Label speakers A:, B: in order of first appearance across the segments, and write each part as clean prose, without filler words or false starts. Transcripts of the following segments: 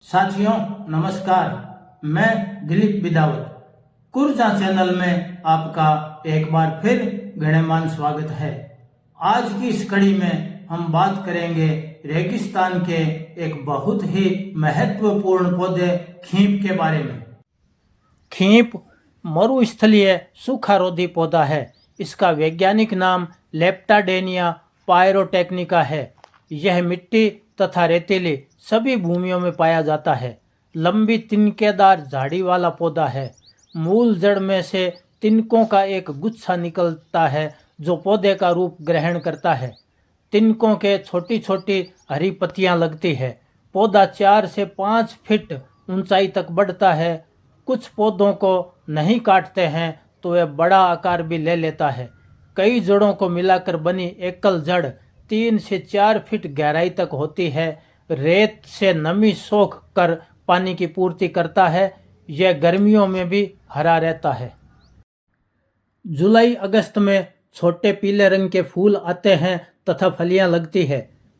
A: साथियों नमस्कार, मैं दिलीप बिदावत कुर्जा चैनल में आपका एक बार फिर गणमान्य स्वागत है। आज की इस कड़ी में हम बात करेंगे रेगिस्तान के एक बहुत ही महत्वपूर्ण पौधे खींप के बारे में। खींप मरुस्थलीय सूखारोधी पौधा है। इसका वैज्ञानिक नाम लेप्टाडेनिया पायरोटेक्निका है। यह मिट्टी तथा रेतीली सभी भूमियों में पाया जाता है। लंबी तिनकेदार झाड़ी वाला पौधा है। मूल जड़ में से तिनकों का एक गुच्छा निकलता है जो पौधे का रूप ग्रहण करता है। तिनकों के छोटी छोटी हरी पत्तियां लगती है। पौधा 4 से 5 फीट ऊंचाई तक बढ़ता है। कुछ पौधों को नहीं काटते हैं तो वह बड़ा आकार भी ले लेता है। कई जड़ों को मिलाकर बनी एकल जड़ 3 से 4 फीट गहराई तक होती है। रेत से नमी सोख कर पानी की पूर्ति करता है। यह गर्मियों में भी हरा रहता है। जुलाई अगस्त में छोटे पीले रंग के फूल आते हैं तथा फलियां लगती है।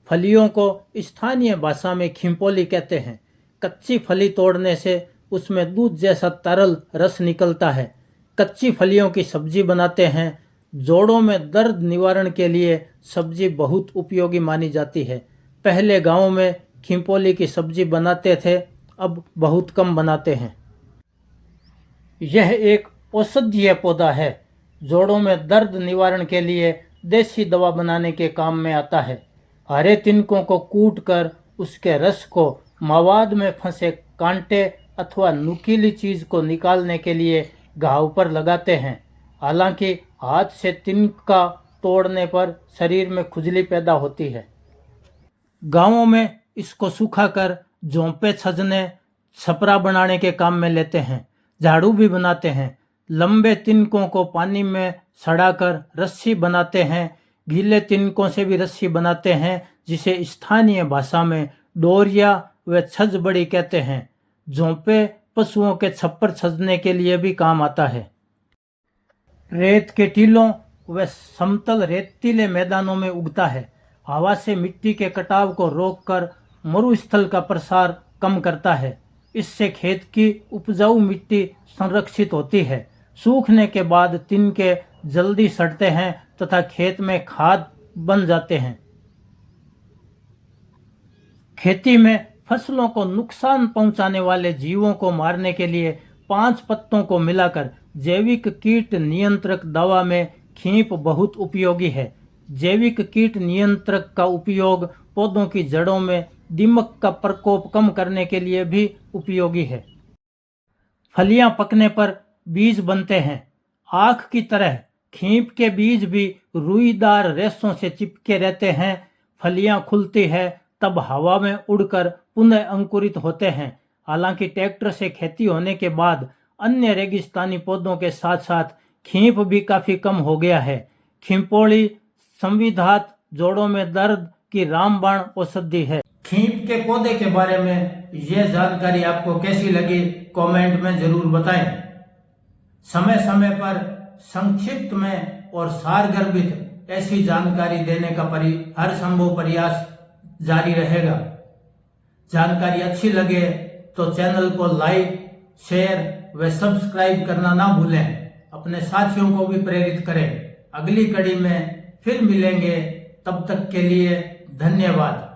A: फलियों को स्थानीय भाषा में खिंपोली कहते हैं। कच्ची फली तोड़ने से उसमें दूध जैसा तरल रस निकलता है। कच्ची फलियों की सब्जी बनाते हैं। जोड़ों में दर्द निवारण के लिए सब्जी बहुत उपयोगी मानी जाती है। पहले गांवों में खिंपोली की सब्जी बनाते थे, अब बहुत कम बनाते हैं। यह एक औषधीय पौधा है। जोड़ों में दर्द निवारण के लिए देसी दवा बनाने के काम में आता है। हरे तिनकों को कूट कर उसके रस को मवाद में फंसे कांटे अथवा नुकीली चीज को निकालने के लिए घाव पर लगाते हैं। हालांकि हाथ से तिनका तोड़ने पर शरीर में खुजली पैदा होती है। गांवों में इसको सुखाकर झोंपे छजने, छपरा बनाने के काम में लेते हैं। झाड़ू भी बनाते हैं। लंबे तिनकों को पानी में सड़ाकर रस्सी बनाते हैं। गीले तिनकों से भी रस्सी बनाते हैं जिसे स्थानीय भाषा में डोरिया व छजबड़ी कहते हैं। झोंपे पशुओं के छप्पर छजने के लिए भी काम आता है। रेत के टीलों व समतल रेतीले मैदानों में उगता है। हवा से मिट्टी के कटाव को रोककर मरुस्थल का प्रसार कम करता है। इससे खेत की उपजाऊ मिट्टी संरक्षित होती है। सूखने के बाद तिनके जल्दी सड़ते हैं तथा खेत में खाद बन जाते हैं। खेती में फसलों को नुकसान पहुंचाने वाले जीवों को मारने के लिए 5 पत्तों को मिलाकर जैविक कीट नियंत्रक दवा में खींप बहुत उपयोगी है। जैविक कीट नियंत्रक का उपयोग पौधों की जड़ों में दीमक का प्रकोप कम करने के लिए भी उपयोगी है। फलियां पकने पर बीज बनते हैं। आँख की तरह खींप के बीज भी रुईदार रेशों से चिपके रहते हैं। फलियां खुलती है तब हवा में उड़कर पुनः अंकुरित होते हैं। हालांकि ट्रैक्टर से खेती होने के बाद अन्य रेगिस्तानी पौधों के साथ साथ खींप भी काफी कम हो गया है। खिंपोली संविधात जोड़ों में दर्द की रामबाण औषधि है। खींप के पौधे के बारे में यह जानकारी आपको कैसी लगी कमेंट में जरूर बताएं। समय समय पर संक्षिप्त में और सारगर्भित ऐसी जानकारी देने का हर संभव प्रयास जारी रहेगा। जानकारी अच्छी लगे तो चैनल को लाइक, शेयर व सब्सक्राइब करना ना भूलें। अपने साथियों को भी प्रेरित करें। अगली कड़ी में फिर मिलेंगे, तब तक के लिए धन्यवाद।